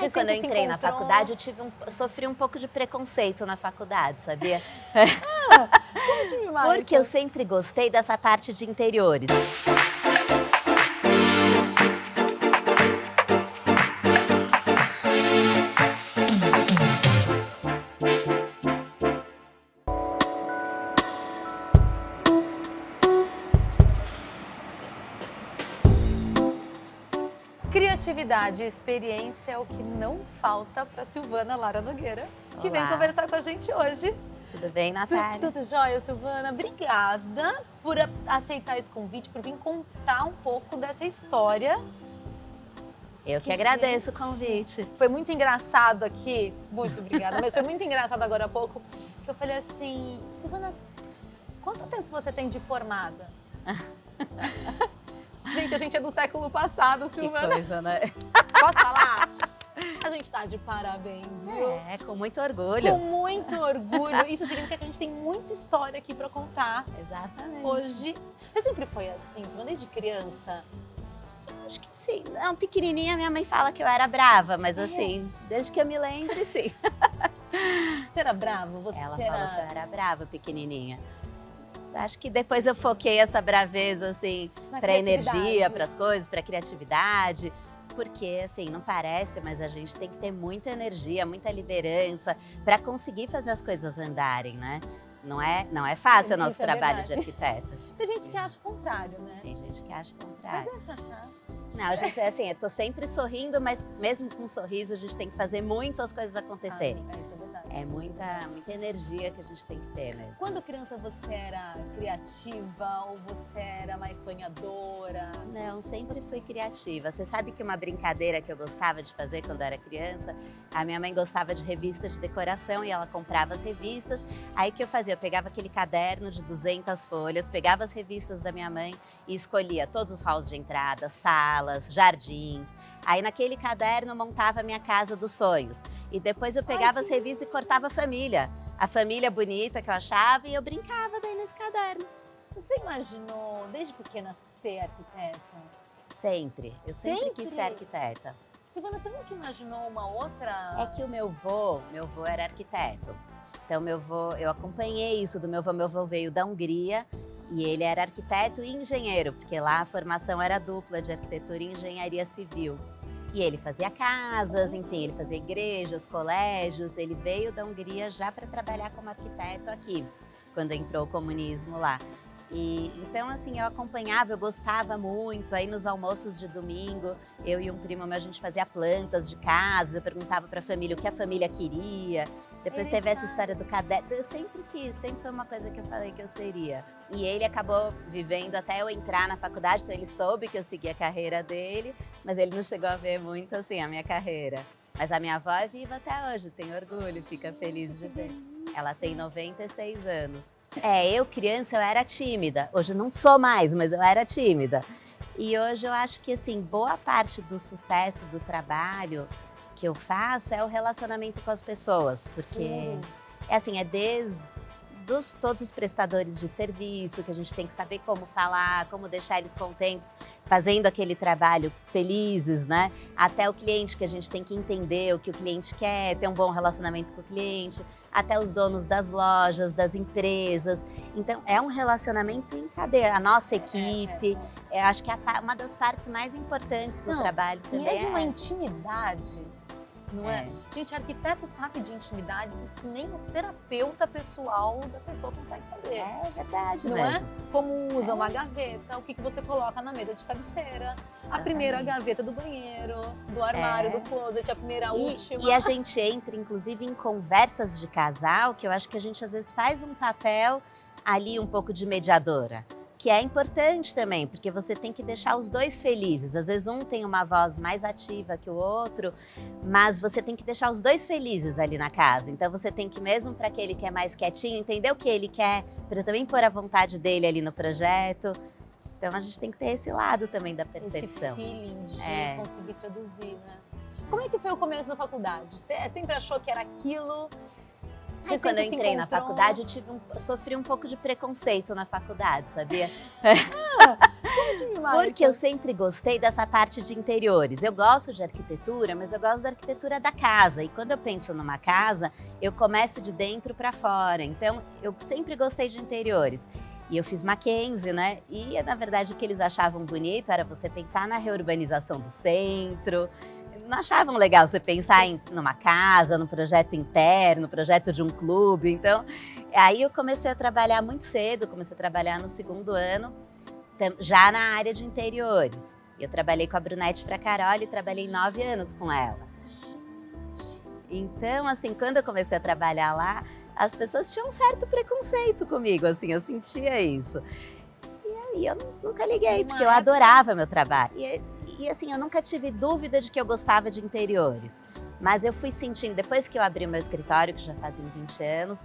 que quando eu entrei na faculdade, eu sofri um pouco de preconceito na faculdade, sabia? Conte-me mais. Porque eu sempre gostei dessa parte de interiores. Criatividade e experiência é o que não falta para Silvana Lara Nogueira, que vem conversar com a gente hoje. Tudo bem, Natália? Tudo jóia, Silvana. Obrigada por aceitar esse convite, por vir contar um pouco dessa história. Eu que agradeço o convite. Foi muito engraçado aqui, muito obrigada, mas foi muito engraçado agora há pouco, que eu falei assim, Silvana, quanto tempo você tem de formada? Gente, a gente é do século passado, Silvana. Que coisa, né? Posso falar? A gente tá de parabéns, viu? É, com muito orgulho. Com muito orgulho. Isso significa que a gente tem muita história aqui pra contar. Exatamente. Hoje. Você sempre foi assim, Silvana, desde criança? Sim, acho que sim. Não, pequenininha, minha mãe fala que eu era brava, mas assim, desde que eu me lembre, sim. Você era brava? Você Ela era... falou que eu era brava, pequenininha. Acho que depois eu foquei essa braveza, assim, pra energia, pras coisas, pra criatividade. Porque, assim, não parece, mas a gente tem que ter muita energia, muita liderança pra conseguir fazer as coisas andarem, né? Não é fácil o nosso trabalho de arquiteta. Tem gente que acha o contrário, né? Tem gente que acha o contrário. Mas deixa achar. Não, a gente, assim, eu tô sempre sorrindo, mas mesmo com um sorriso, a gente tem que fazer muito as coisas acontecerem. Isso é verdade. É muita energia que a gente tem que ter mesmo. Quando criança você era criativa ou você era mais sonhadora? Não, sempre fui criativa. Você sabe que uma brincadeira que eu gostava de fazer quando eu era criança, a minha mãe gostava de revistas de decoração e ela comprava as revistas. Aí o que eu fazia? Eu pegava aquele caderno de 200 folhas, pegava as revistas da minha mãe e escolhia todos os halls de entrada, salas, jardins. Aí naquele caderno eu montava a minha casa dos sonhos. E depois eu pegava as revistas e cortava a família bonita que eu achava, e eu brincava daí nesse caderno. Você imaginou, desde pequena, ser arquiteta? Sempre. Eu sempre quis ser arquiteta. Silvana, você nunca imaginou uma outra... É que o meu avô era arquiteto. Então eu acompanhei isso do meu avô veio da Hungria e ele era arquiteto e engenheiro, porque lá a formação era dupla de arquitetura e engenharia civil. E ele fazia casas, enfim, ele fazia igrejas, colégios. Ele veio da Hungria já para trabalhar como arquiteto aqui, quando entrou o comunismo lá. E então, assim, eu acompanhava, eu gostava muito. Aí nos almoços de domingo, eu e um primo meu, a gente fazia plantas de casa, eu perguntava para a família o que a família queria. Depois teve essa história do caderno. Eu sempre quis, sempre foi uma coisa que eu falei que eu seria. E ele acabou vivendo até eu entrar na faculdade, então ele soube que eu seguia a carreira dele, mas ele não chegou a ver muito, assim, a minha carreira. Mas a minha avó é viva até hoje, tem orgulho, fica feliz de ver. Ela tem 96 anos. Eu criança, eu era tímida. Hoje eu não sou mais, mas eu era tímida. E hoje eu acho que, assim, boa parte do sucesso do trabalho que eu faço é o relacionamento com as pessoas, porque é desde todos os prestadores de serviço, que a gente tem que saber como falar, como deixar eles contentes, fazendo aquele trabalho felizes, né? Até o cliente, que a gente tem que entender o que o cliente quer, ter um bom relacionamento com o cliente, até os donos das lojas, das empresas. Então, é um relacionamento em cadeia. A nossa equipe, eu acho que é uma das partes mais importantes do trabalho também. E é de uma intimidade. Não é? Gente, arquiteto sabe de intimidades que nem o terapeuta pessoal da pessoa consegue saber. É verdade, não mesmo. É? Como usa uma gaveta, o que você coloca na mesa de cabeceira, a primeira gaveta do banheiro, do armário, do closet, a primeira, última. E a gente entra, inclusive, em conversas de casal, que eu acho que a gente às vezes faz um papel ali um pouco de mediadora. Que é importante também, porque você tem que deixar os dois felizes. Às vezes um tem uma voz mais ativa que o outro, mas você tem que deixar os dois felizes ali na casa. Então você tem que, mesmo para aquele que é mais quietinho, entender o que ele quer, para também pôr a vontade dele ali no projeto. Então a gente tem que ter esse lado também da percepção. Esse feeling de conseguir traduzir, né? Como é que foi o começo da faculdade? Você sempre achou que era aquilo? Quando eu entrei na faculdade, eu sofri um pouco de preconceito na faculdade, sabia? Conte-me mais. Porque eu sempre gostei dessa parte de interiores. Eu gosto de arquitetura, mas eu gosto da arquitetura da casa. E quando eu penso numa casa, eu começo de dentro para fora. Então, eu sempre gostei de interiores. E eu fiz Mackenzie, né? E, na verdade, o que eles achavam bonito era você pensar na reurbanização do centro. Não achavam legal você pensar numa casa, no projeto interno, no projeto de um clube. Então, aí eu comecei a trabalhar muito cedo, comecei a trabalhar no 2º ano, já na área de interiores. Eu trabalhei com a Brunete Fracaroli e trabalhei 9 anos com ela. Então, assim, quando eu comecei a trabalhar lá, as pessoas tinham um certo preconceito comigo, assim, eu sentia isso. E aí eu nunca liguei, porque eu adorava meu trabalho. E assim, eu nunca tive dúvida de que eu gostava de interiores. Mas eu fui sentindo, depois que eu abri meu escritório, que já fazem 20 anos,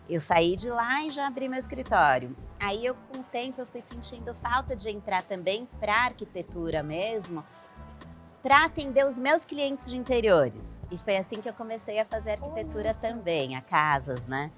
eu saí de lá e já abri meu escritório. Aí, com o tempo, eu fui sentindo falta de entrar também para a arquitetura mesmo, para atender os meus clientes de interiores. E foi assim que eu comecei a fazer arquitetura também, a casas, né?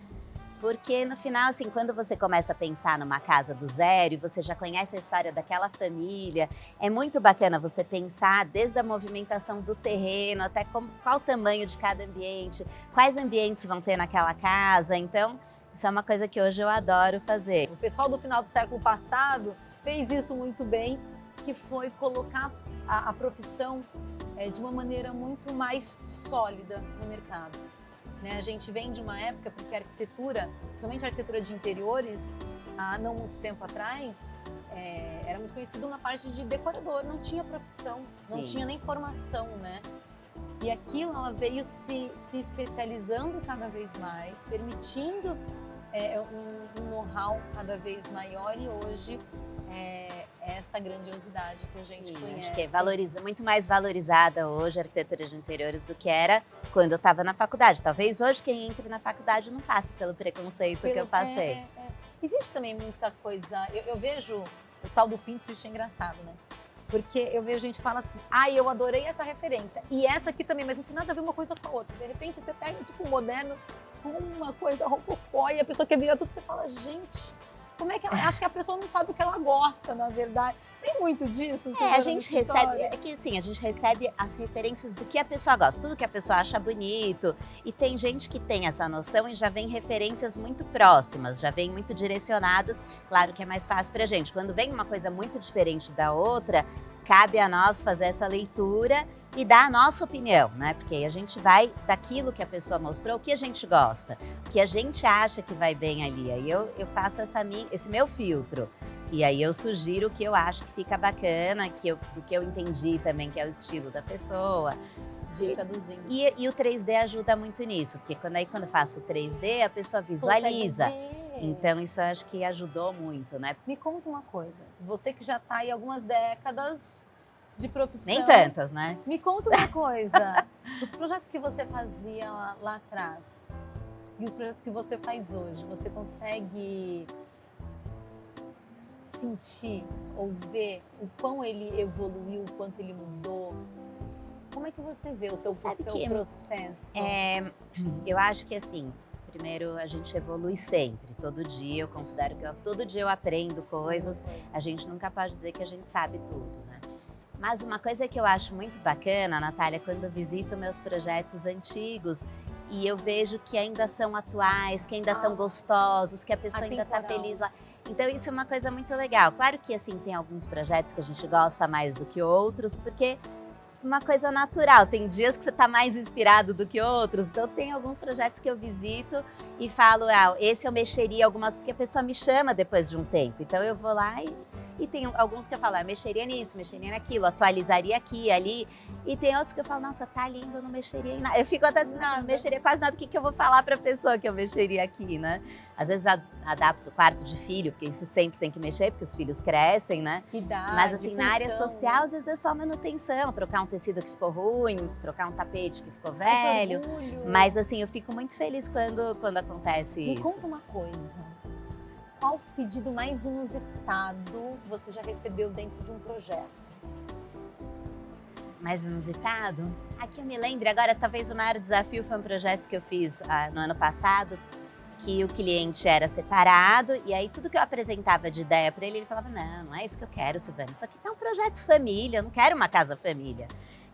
Porque no final, assim, quando você começa a pensar numa casa do zero e você já conhece a história daquela família, é muito bacana você pensar desde a movimentação do terreno até qual o tamanho de cada ambiente, quais ambientes vão ter naquela casa. Então, isso é uma coisa que hoje eu adoro fazer. O pessoal do final do século passado fez isso muito bem, que foi colocar a profissão de uma maneira muito mais sólida no mercado. A gente vem de uma época, porque a arquitetura, principalmente a arquitetura de interiores, há não muito tempo atrás, era muito conhecido na parte de decorador, não tinha profissão, não tinha nem formação, né? E aquilo ela veio se especializando cada vez mais, permitindo um know-how cada vez maior e hoje essa grandiosidade que a gente conhece. Acho que é muito mais valorizada hoje a arquitetura de interiores do que era quando eu estava na faculdade. Talvez hoje quem entre na faculdade não passe pelo preconceito que eu passei. Existe também muita coisa, eu vejo o tal do Pinterest engraçado, né? Porque eu vejo gente que fala assim, eu adorei essa referência. E essa aqui também, mas não tem nada a ver uma coisa com a outra. De repente você pega tipo moderno com uma coisa rococó e a pessoa quer virar tudo, você fala, gente, como é que ela... Acho que a pessoa não sabe o que ela gosta, na verdade. Tem muito disso? A gente recebe... É que sim, a gente recebe as referências do que a pessoa gosta, tudo que a pessoa acha bonito. E tem gente que tem essa noção e já vem referências muito próximas, já vem muito direcionadas. Claro que é mais fácil pra gente. Quando vem uma coisa muito diferente da outra, cabe a nós fazer essa leitura e dar a nossa opinião, né? Porque aí a gente vai daquilo que a pessoa mostrou, o que a gente gosta, o que a gente acha que vai bem ali. Aí eu faço esse meu filtro. E aí eu sugiro o que eu acho que fica bacana, do que eu entendi também, que é o estilo da pessoa. Traduzindo. E o 3D ajuda muito nisso, porque quando eu faço 3D, a pessoa visualiza. Então isso eu acho que ajudou muito, né? Me conta uma coisa, você que já está aí algumas décadas de profissão. Nem tantas, né? Me conta uma coisa, os projetos que você fazia lá atrás e os projetos que você faz hoje, você consegue sentir ou ver o quão ele evoluiu, o quanto ele mudou? Como é que você vê o seu processo? Eu acho que assim, primeiro a gente evolui sempre, todo dia. Eu considero que todo dia eu aprendo coisas. A gente nunca pode dizer que a gente sabe tudo, né? Mas uma coisa que eu acho muito bacana, Natália, quando eu visito meus projetos antigos e eu vejo que ainda são atuais, que ainda estão gostosos, que a pessoa ainda está feliz lá. Então isso é uma coisa muito legal. Claro que assim tem alguns projetos que a gente gosta mais do que outros, porque é uma coisa natural. Tem dias que você está mais inspirado do que outros. Então tem alguns projetos que eu visito e falo, esse eu mexeria algumas, porque a pessoa me chama depois de um tempo. Então eu vou lá e tem alguns que eu falo, mexeria nisso, mexeria naquilo, atualizaria aqui, ali. E tem outros que eu falo, nossa, tá lindo, eu não mexeria em nada. Eu fico até assim, não mexeria quase nada, o que eu vou falar pra pessoa que eu mexeria aqui, né? Às vezes adapto o quarto de filho, porque isso sempre tem que mexer, porque os filhos crescem, né? Mas assim, na área social, às vezes é só manutenção, trocar um tecido que ficou ruim, trocar um tapete que ficou velho. Mas assim, eu fico muito feliz quando acontece isso. Me conta uma coisa. Qual o pedido mais inusitado você já recebeu dentro de um projeto? Mais inusitado? Aqui eu me lembro, agora talvez o maior desafio foi um projeto que eu fiz no ano passado, que o cliente era separado, e aí tudo que eu apresentava de ideia para ele, ele falava, não é isso que eu quero, Silvana, isso aqui tá um projeto família, eu não quero uma casa família.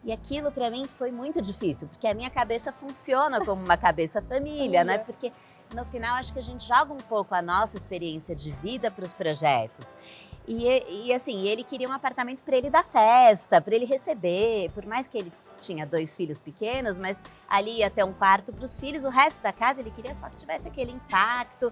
E aquilo para mim foi muito difícil, porque a minha cabeça funciona como uma cabeça família, né? Porque no final acho que a gente joga um pouco a nossa experiência de vida para os projetos. E assim, ele queria um apartamento para ele dar festa, para ele receber, por mais que ele tinha 2 filhos pequenos, mas ali ia ter um quarto para os filhos, o resto da casa ele queria só que tivesse aquele impacto.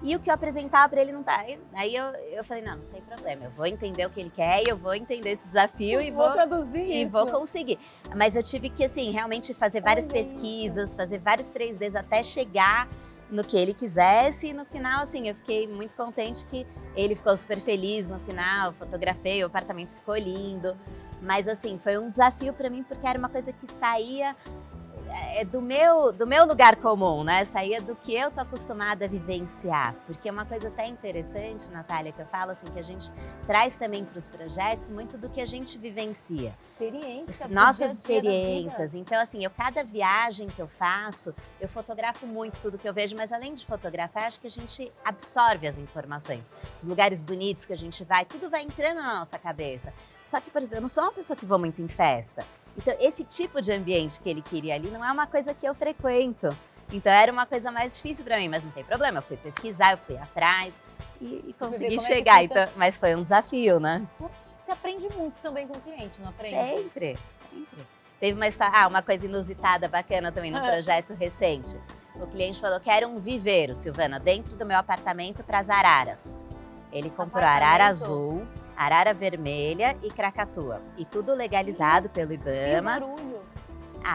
E o que eu apresentava para ele não tá. Aí eu falei, não tem problema, eu vou entender o que ele quer e eu vou entender esse desafio e vou traduzir e isso. vou conseguir. Mas eu tive que, assim, realmente fazer várias pesquisas, fazer vários 3Ds até chegar no que ele quisesse. E no final, assim, eu fiquei muito contente que ele ficou super feliz no final, fotografei, o apartamento ficou lindo. Mas, assim, foi um desafio para mim porque era uma coisa que saía do meu lugar comum, né? Saía do que eu tô acostumada a vivenciar. Porque é uma coisa até interessante, Natália, que eu falo assim, que a gente traz também para os projetos muito do que a gente vivencia. Experiência. Nossas experiências. Então, assim, cada viagem que eu faço, eu fotografo muito tudo que eu vejo, mas além de fotografar, acho que a gente absorve as informações. Os lugares bonitos que a gente vai, tudo vai entrando na nossa cabeça. Só que, por exemplo, eu não sou uma pessoa que vou muito em festa. Então, esse tipo de ambiente que ele queria ali não é uma coisa que eu frequento. Então, era uma coisa mais difícil para mim, mas não tem problema. Eu fui pesquisar, eu fui atrás e consegui chegar. Então, mas foi um desafio, né? Você aprende muito também com o cliente, não aprende? Sempre. Teve uma coisa inusitada, bacana também no projeto recente. O cliente falou, quero um viveiro, Silvana, dentro do meu apartamento para as araras. Ele comprou arara azul, arara vermelha e cracatua. E tudo legalizado pelo IBAMA. Que barulho.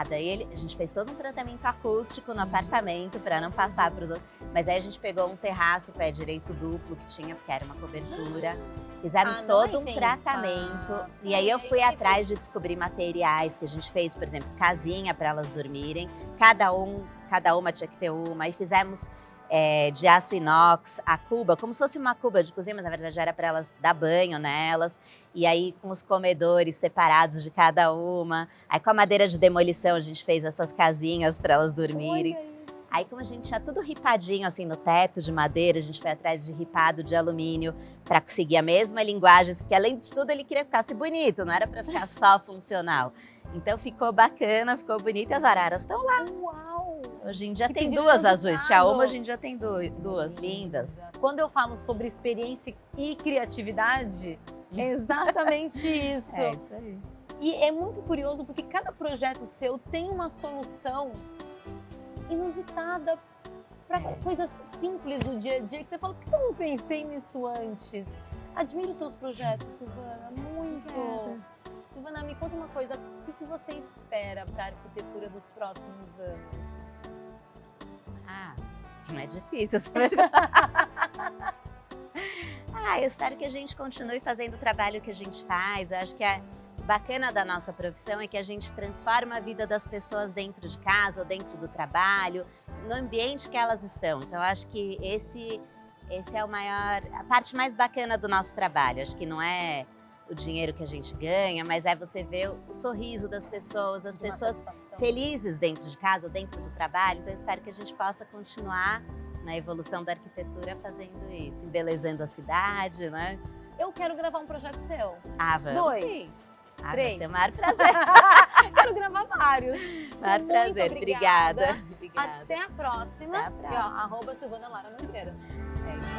Daí a gente fez todo um tratamento acústico no apartamento para não passar para os outros. Mas aí a gente pegou um terraço pé direito duplo que tinha, porque era uma cobertura. Fizemos todo um tratamento. E aí eu fui atrás de descobrir materiais que a gente fez, por exemplo, casinha para elas dormirem. Cada uma tinha que ter uma. E fizemos de aço inox, a cuba, como se fosse uma cuba de cozinha, mas na verdade era para elas dar banho nelas. E aí com os comedores separados de cada uma. Aí com a madeira de demolição a gente fez essas casinhas para elas dormirem. Olha isso. Aí como a gente tinha tudo ripadinho assim no teto de madeira, a gente foi atrás de ripado de alumínio para conseguir a mesma linguagem, porque além de tudo ele queria que ficasse bonito, não era para ficar só funcional. Então ficou bacana, ficou bonito e as araras estão lá. Uau! Hoje em dia tem 2 azuis, tinha uma, hoje em dia tem duas lindas. Quando eu falo sobre experiência e criatividade, é exatamente isso. É isso aí. E é muito curioso porque cada projeto seu tem uma solução inusitada para coisas simples do dia a dia que você fala, por que eu não pensei nisso antes? Admiro seus projetos, Silvana, muito. Obrigada. Silvana, me conta uma coisa, o que você espera para a arquitetura dos próximos anos? Não é difícil saber. Eu espero que a gente continue fazendo o trabalho que a gente faz. Eu acho que a bacana da nossa profissão é que a gente transforma a vida das pessoas dentro de casa ou dentro do trabalho, no ambiente que elas estão. Então, eu acho que esse é a parte mais bacana do nosso trabalho. Acho que não é o dinheiro que a gente ganha, mas é você ver o sorriso das pessoas, as pessoas felizes dentro de casa ou dentro do trabalho. Então, eu espero que a gente possa continuar na evolução da arquitetura fazendo isso, embelezando a cidade, né? Eu quero gravar um projeto seu. Vamos 2. sim. 3. Vai ser um maior prazer. Quero gravar vários. Maior prazer. Obrigada. Obrigada. Até a próxima. Até a próxima. E, @Silvana Lara Nogueira. É isso.